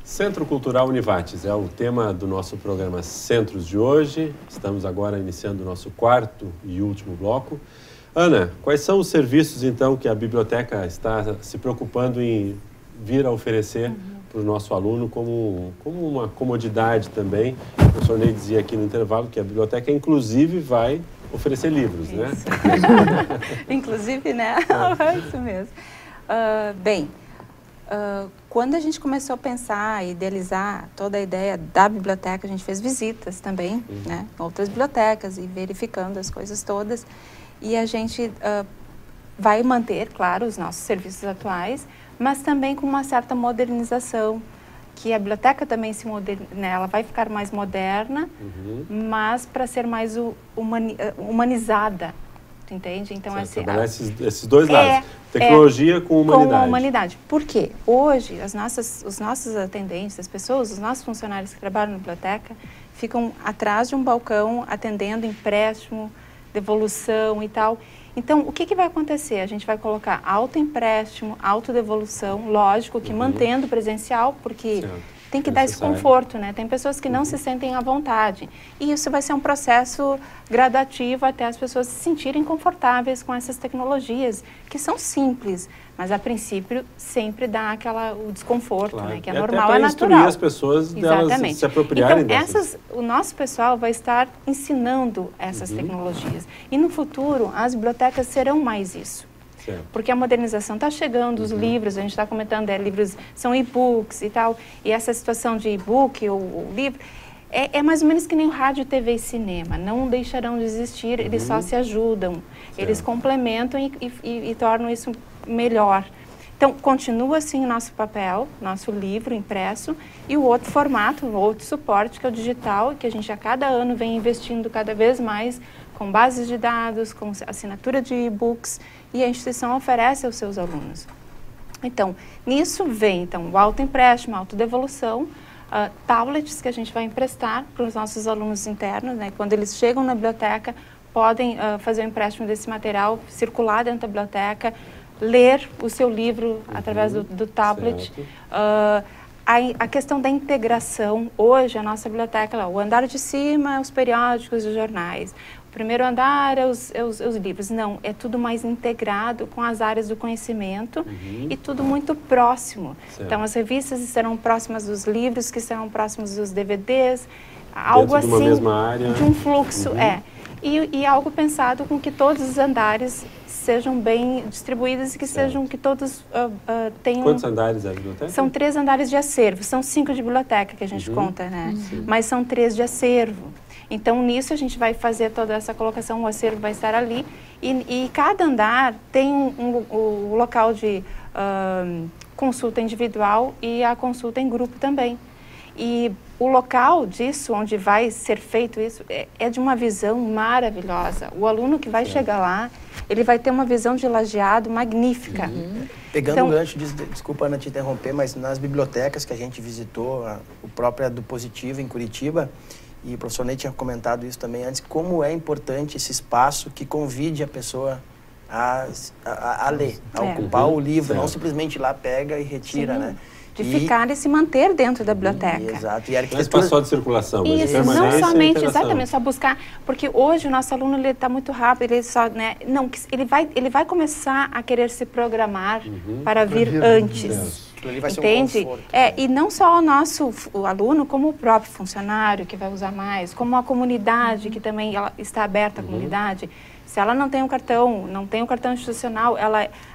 Centro Cultural Univates é o tema do nosso programa Centros de hoje. Estamos agora iniciando o nosso 4º e último bloco. Ana, quais são os serviços, então, que a biblioteca está se preocupando em vir a oferecer para o nosso aluno como uma comodidade também? O professor Ney dizia aqui no intervalo que a biblioteca, inclusive, vai oferecer livros, né? Inclusive, né? Isso mesmo. Quando a gente começou a pensar e idealizar toda a ideia da biblioteca, a gente fez visitas também, né, em outras bibliotecas e verificando as coisas todas. E a gente vai manter, claro, os nossos serviços atuais, mas também com uma certa modernização, que a biblioteca também ela vai ficar mais moderna, mas para ser mais humanizada. Entende? Então, trabalhar esses 2 lados. Tecnologia com humanidade. Com a humanidade. Por quê? Hoje, os nossos atendentes, as pessoas, os nossos funcionários que trabalham na biblioteca, ficam atrás de um balcão atendendo empréstimo, devolução e tal. Então, o que vai acontecer? A gente vai colocar autoempréstimo, autodevolução, lógico que mantendo presencial, porque tem que dar esse conforto, né? Tem pessoas que não se sentem à vontade. E isso vai ser um processo gradativo até as pessoas se sentirem confortáveis com essas tecnologias, que são simples, mas a princípio sempre dá o desconforto, né? Que é normal, é natural. Instruir as pessoas delas se apropriarem dessas. O nosso pessoal vai estar ensinando essas tecnologias. E no futuro, as bibliotecas serão mais isso. Certo. Porque a modernização está chegando, os livros, a gente está comentando, livros são e-books e tal, e essa situação de e-book ou livro é mais ou menos que nem o rádio, TV e cinema, não deixarão de existir, eles só se ajudam, certo. Eles complementam e tornam isso melhor. Então, continua assim o nosso papel, nosso livro impresso, e o outro formato, o outro suporte, que é o digital, que a gente a cada ano vem investindo cada vez mais com bases de dados, com assinatura de e-books, e a instituição oferece aos seus alunos. Então, nisso vem o autoempréstimo, a autodevolução, tablets que a gente vai emprestar para os nossos alunos internos, né? Quando eles chegam na biblioteca, podem fazer o empréstimo desse material, circular dentro da biblioteca, ler o seu livro através do tablet. A questão da integração, hoje a nossa biblioteca, o andar de cima, os periódicos e os jornais. O primeiro andar é os livros. Não, é tudo mais integrado com as áreas do conhecimento e tudo muito próximo. Certo. Então, as revistas estarão próximas dos livros, que serão próximos dos DVDs, algo assim, de uma mesma área. De um fluxo, E algo pensado com que todos os andares sejam bem distribuídos e que sejam, que todos tenham... Quantos andares é a biblioteca? São 3 andares de acervo, são 5 de biblioteca que a gente conta, né? Mas são 3 de acervo. Então, nisso a gente vai fazer toda essa colocação, o acervo vai estar ali e cada andar tem o local de consulta individual e a consulta em grupo também. E o local disso, onde vai ser feito isso, é de uma visão maravilhosa. O aluno que vai chegar lá, ele vai ter uma visão de lajeado magnífica. Pegando o gancho, desculpa Ana te interromper, mas nas bibliotecas que a gente visitou, o próprio do Positivo em Curitiba, e o professor Ney tinha comentado isso também antes, como é importante esse espaço que convide a pessoa a ler, a ocupar o livro, não simplesmente ir lá, pega e retira, né? De ficar e se manter dentro da biblioteca. Exato. E a arquitetura... Não é só de circulação, mas isso, não somente, exatamente, só buscar, porque hoje o nosso aluno está muito rápido, ele só, né, não, ele vai começar a querer se programar para vir antes. Ele vai Entende? Ser um conforto, e não só o aluno, como o próprio funcionário que vai usar mais, como a comunidade que também está aberta à comunidade. Se ela não tem um cartão, institucional,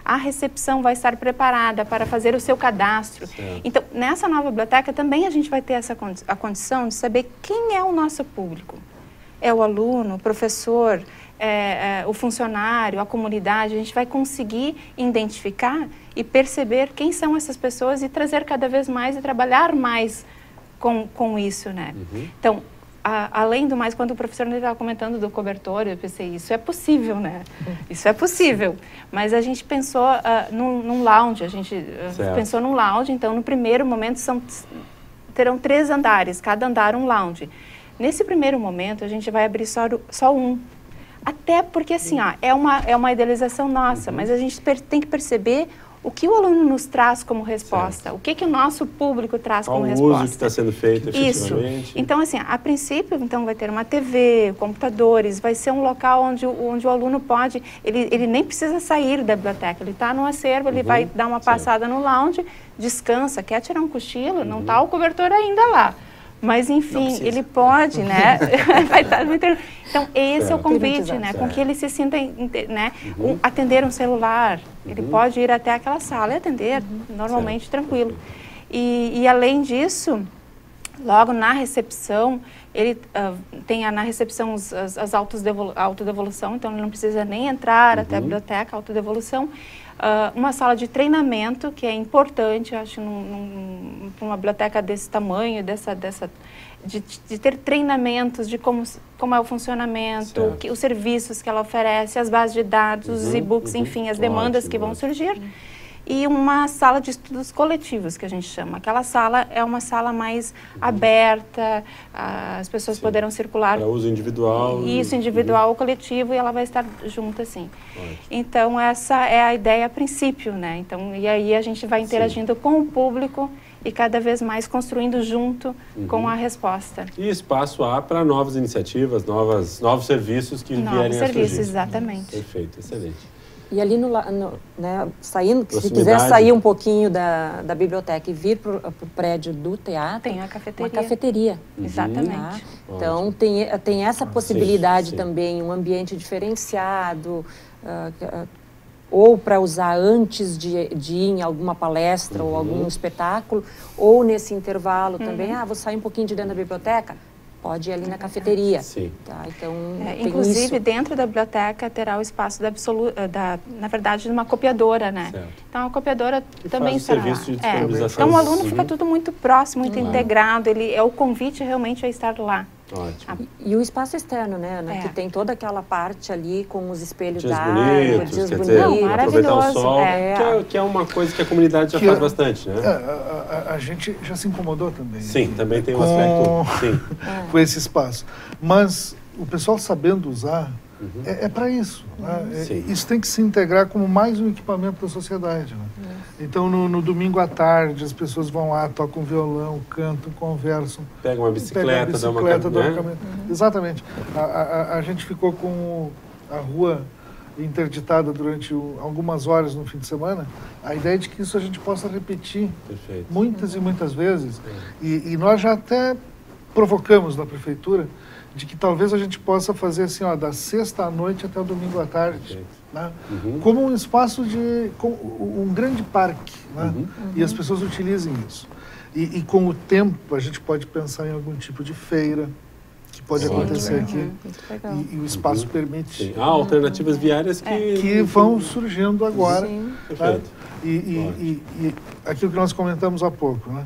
a recepção vai estar preparada para fazer o seu cadastro. Certo. Então, nessa nova biblioteca também a gente vai ter a condição de saber quem é o nosso público. É o aluno, o professor, o funcionário, a comunidade. A gente vai conseguir identificar e perceber quem são essas pessoas e trazer cada vez mais e trabalhar mais com isso, né? Então, além do mais, quando o professor estava comentando do cobertor, eu pensei, isso é possível, né? Isso é possível. Mas a gente pensou num lounge, pensou num lounge, então no primeiro momento terão 3 andares, cada andar um lounge. Nesse primeiro momento, a gente vai abrir só um. Até porque, assim, é uma idealização nossa, mas a gente tem que perceber o que o aluno nos traz como resposta, o que o nosso público traz como resposta. O uso que está sendo feito efetivamente. Isso. Então, assim, a princípio, vai ter uma TV, computadores, vai ser um local onde o aluno pode, ele nem precisa sair da biblioteca, ele está no acervo, ele vai dar uma passada no lounge, descansa, quer tirar um cochilo, não está o cobertor ainda lá. Mas, enfim, ele pode, né? Vai estar muito... Então, esse é o convite, né? Com que ele se sinta, né? Atender um celular. Ele pode ir até aquela sala e atender normalmente tranquilo. E, além disso, Logo na recepção, ele tem na recepção as autodevolução, então ele não precisa nem entrar até a biblioteca, autodevolução. Uma sala de treinamento, que é importante, eu acho, para uma biblioteca desse tamanho, de ter treinamentos de como é o funcionamento, os serviços que ela oferece, as bases de dados, os e-books, enfim, as demandas que vão surgir. E uma sala de estudos coletivos, que a gente chama. Aquela sala é uma sala mais aberta, as pessoas poderão circular. Para uso individual. Isso, individual ou coletivo, e ela vai estar junto, assim. Então, essa é a ideia a princípio, né? Então, e aí a gente vai interagindo com o público e cada vez mais construindo junto com a resposta. E espaço há para novas iniciativas, novos serviços que vierem a surgir. Novos serviços, exatamente. Perfeito, excelente. E ali, né, saindo, se quiser sair um pouquinho da biblioteca e vir para o prédio do teatro, tem a cafeteria. Uma cafeteria. Exatamente. Tá? Então, tem essa possibilidade também, um ambiente diferenciado, ou para usar antes de ir em alguma palestra ou algum espetáculo, ou nesse intervalo também, vou sair um pouquinho de dentro da biblioteca. Pode ir ali na cafeteria. Sim. Tá? Então, inclusive, dentro da biblioteca terá o espaço na verdade, de uma copiadora, né? Certo. Então, a copiadora que também estará estará lá. De disponibilização. Então, o aluno fica tudo muito próximo, muito integrado. O convite realmente é estar lá. Ótimo. E o espaço externo, né, Ana? Que tem toda aquela parte ali com os espelhos d'água, dias bonitos, aproveitar o sol, que é uma coisa que a comunidade já faz bastante, né? A gente já se incomodou também. Sim, também tem um aspecto com esse espaço. Mas o pessoal sabendo usar é para isso. Né? Isso tem que se integrar como mais um equipamento da sociedade. Né? Então, no domingo à tarde, as pessoas vão lá, tocam violão, cantam, conversam. Pegam uma bicicleta, dão uma caminhada. Exatamente. A gente ficou com a rua interditada durante algumas horas no fim de semana. A ideia é de que isso a gente possa repetir muitas e muitas vezes. E nós já até provocamos na prefeitura de que talvez a gente possa fazer assim, da sexta à noite até o domingo à tarde, né? Como um espaço um grande parque, né? E as pessoas utilizem isso. E com o tempo a gente pode pensar em algum tipo de feira que pode acontecer aqui. E o espaço permite. Há alternativas viárias que vão surgindo agora. Perfeito. E aquilo que nós comentamos há pouco, né?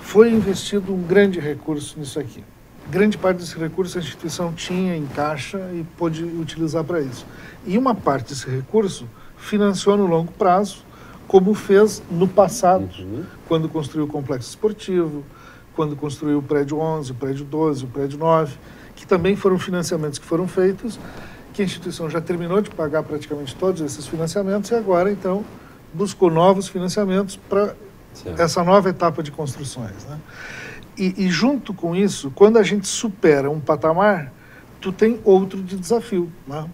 Foi investido um grande recurso nisso aqui. Grande parte desse recurso a instituição tinha em caixa e pôde utilizar para isso. E uma parte desse recurso financiou no longo prazo, como fez no passado, quando construiu o complexo esportivo, quando construiu o prédio 11, o prédio 12, o prédio 9, que também foram financiamentos que foram feitos, que a instituição já terminou de pagar praticamente todos esses financiamentos e agora, então, buscou novos financiamentos para essa nova etapa de construções, né? E junto com isso, quando a gente supera um patamar, tu tem outro de desafio, né?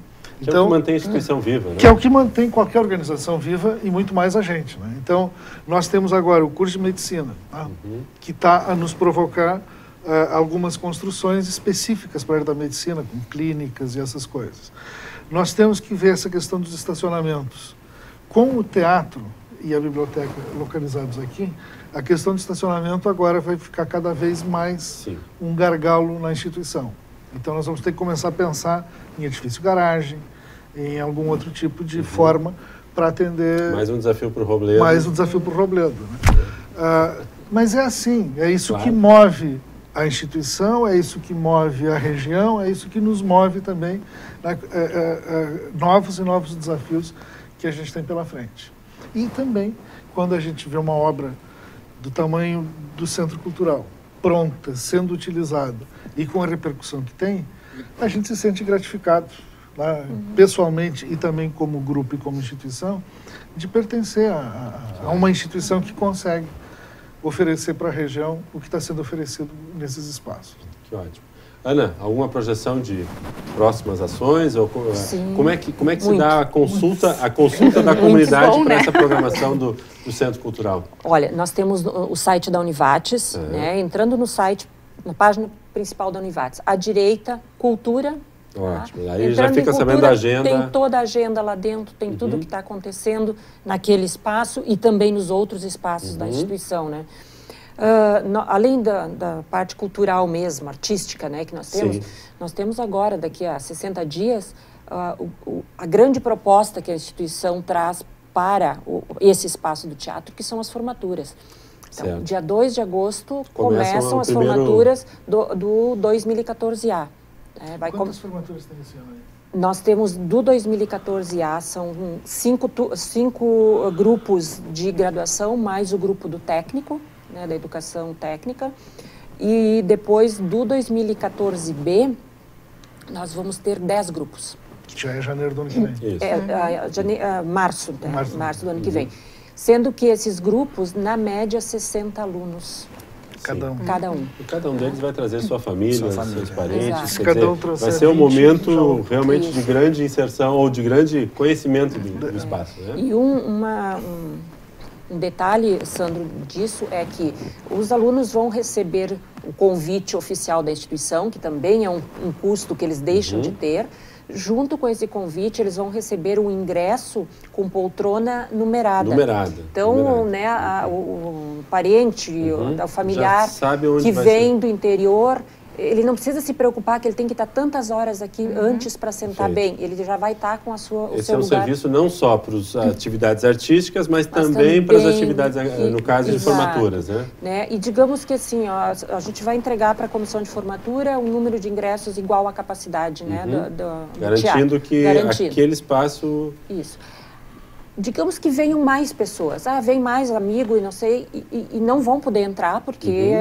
Então, é o que mantém a instituição viva, né? Que é o que mantém qualquer organização viva e muito mais a gente, né? Então, nós temos agora o curso de medicina, tá? Que está a nos provocar algumas construções específicas para a área da medicina, com clínicas e essas coisas. Nós temos que ver essa questão dos estacionamentos. Com o teatro e a biblioteca localizados aqui, a questão do estacionamento agora vai ficar cada vez mais um gargalo na instituição. Então, nós vamos ter que começar a pensar em edifício garagem, em algum outro tipo de forma para atender... Mais um desafio para o Robledo. Mais um desafio para o Robledo, né? Mas é assim, é isso que move a instituição, é isso que move a região, é isso que nos move também, né? Novos e novos desafios que a gente tem pela frente. E também, quando a gente vê uma obra do tamanho do Centro Cultural, pronta, sendo utilizada e com a repercussão que tem, a gente se sente gratificado, né, pessoalmente e também como grupo e como instituição, de pertencer a uma instituição que consegue oferecer para a região o que está sendo oferecido nesses espaços. Que ótimo. Ana, alguma projeção de próximas ações? Ou, como é que se dá a consulta da comunidade para essa programação do Centro Cultural? Olha, nós temos o site da Univates, né? Entrando no site, na página principal da Univates, à direita, Cultura. Ótimo, aí já fica sabendo da agenda. Tem toda a agenda lá dentro, tem tudo o que está acontecendo naquele espaço e também nos outros espaços da instituição, né? Além da parte cultural mesmo, artística, né, que nós temos agora, daqui a 60 dias, a grande proposta que a instituição traz para esse espaço do teatro, que são as formaturas. Então, certo. Dia 2 de agosto começam as formaturas do 2014A. Quantas formaturas tem esse ano aí? Nós temos do 2014A, são 5 grupos de graduação, mais o grupo do técnico, né, da educação técnica. E depois do 2014B, nós vamos ter 10 grupos. Que já é janeiro do ano que vem. Março do ano que vem. Sendo que esses grupos, na média, 60 alunos. Cada um. E cada um deles vai trazer sua família, seus parentes. Quer dizer, vai ser um momento realmente de grande inserção ou de grande conhecimento do espaço. Né? E um detalhe, Sandro, disso é que os alunos vão receber o convite oficial da instituição, que também é um custo que eles deixam de ter. Junto com esse convite, eles vão receber um ingresso com poltrona numerada. Então, né, o parente, o familiar que vem do interior, ele não precisa se preocupar que ele tem que estar tantas horas aqui antes para sentar bem. Ele já vai estar com o seu lugar. Esse é um serviço não só para as atividades artísticas, mas também para as atividades, no caso, de formaturas. Né? E digamos que assim, a gente vai entregar para a comissão de formatura um número de ingressos igual à capacidade, né, do garantindo teatro. Que aquele espaço... Isso. Digamos que venham mais pessoas, vem mais amigo e não sei, e não vão poder entrar porque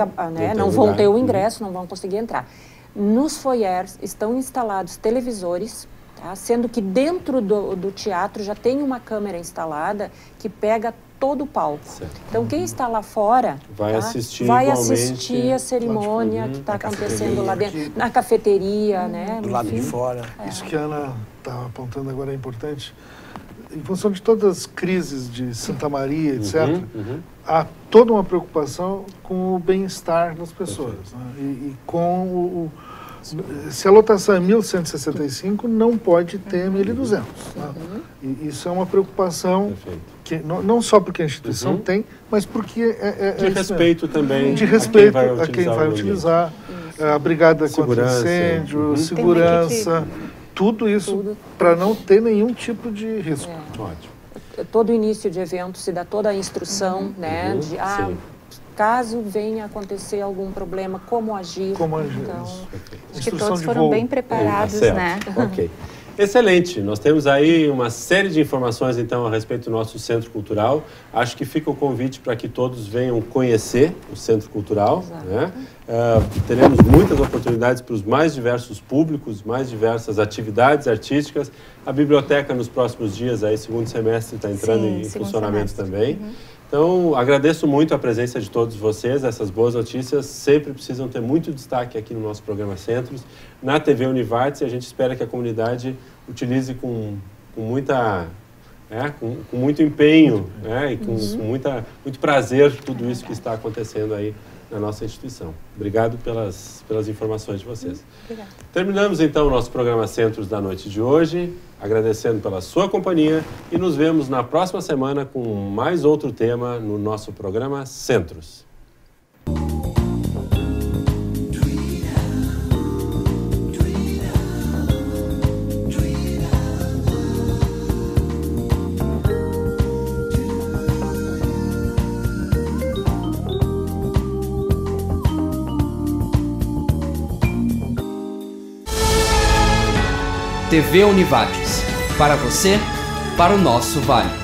não vão ter o ingresso, não vão conseguir entrar. Nos foyers estão instalados televisores, tá? Sendo que dentro do teatro já tem uma câmera instalada que pega todo o palco. Certo. Então quem está lá fora vai assistir a cerimônia que está acontecendo lá dentro, na cafeteria, né? Do lado de fora. Isso que a Ana está apontando agora é importante. Em função de todas as crises de Santa Maria, etc., há toda uma preocupação com o bem-estar das pessoas. Né? E com se a lotação é 1.165, não pode ter 1.200. Né? E isso é uma preocupação que não só porque a instituição tem, mas porque de respeito também. De respeito a quem vai utilizar. A brigada contra incêndio, segurança. Tudo isso para não ter nenhum tipo de risco. Ótimo. Todo início de evento se dá toda a instrução, né? De caso venha acontecer algum problema, como agir. Então, acho que todos foram bem preparados, né? Ok. Excelente. Nós temos aí uma série de informações, então, a respeito do nosso Centro Cultural. Acho que fica o convite para que todos venham conhecer o Centro Cultural. Né? Teremos muitas oportunidades para os mais diversos públicos, mais diversas atividades artísticas. A biblioteca, nos próximos dias, aí, segundo semestre, está entrando em funcionamento também. Então, agradeço muito a presença de todos vocês. Essas boas notícias sempre precisam ter muito destaque aqui no nosso programa Centros, na TV Univates, e a gente espera que a comunidade utilize com muito empenho, né, e com muito prazer tudo isso que está acontecendo aí na nossa instituição. Obrigado pelas informações de vocês. Obrigada. Terminamos então o nosso programa Centros da noite de hoje, agradecendo pela sua companhia e nos vemos na próxima semana com mais outro tema no nosso programa Centros. TV Univates, para você, para o nosso Vale.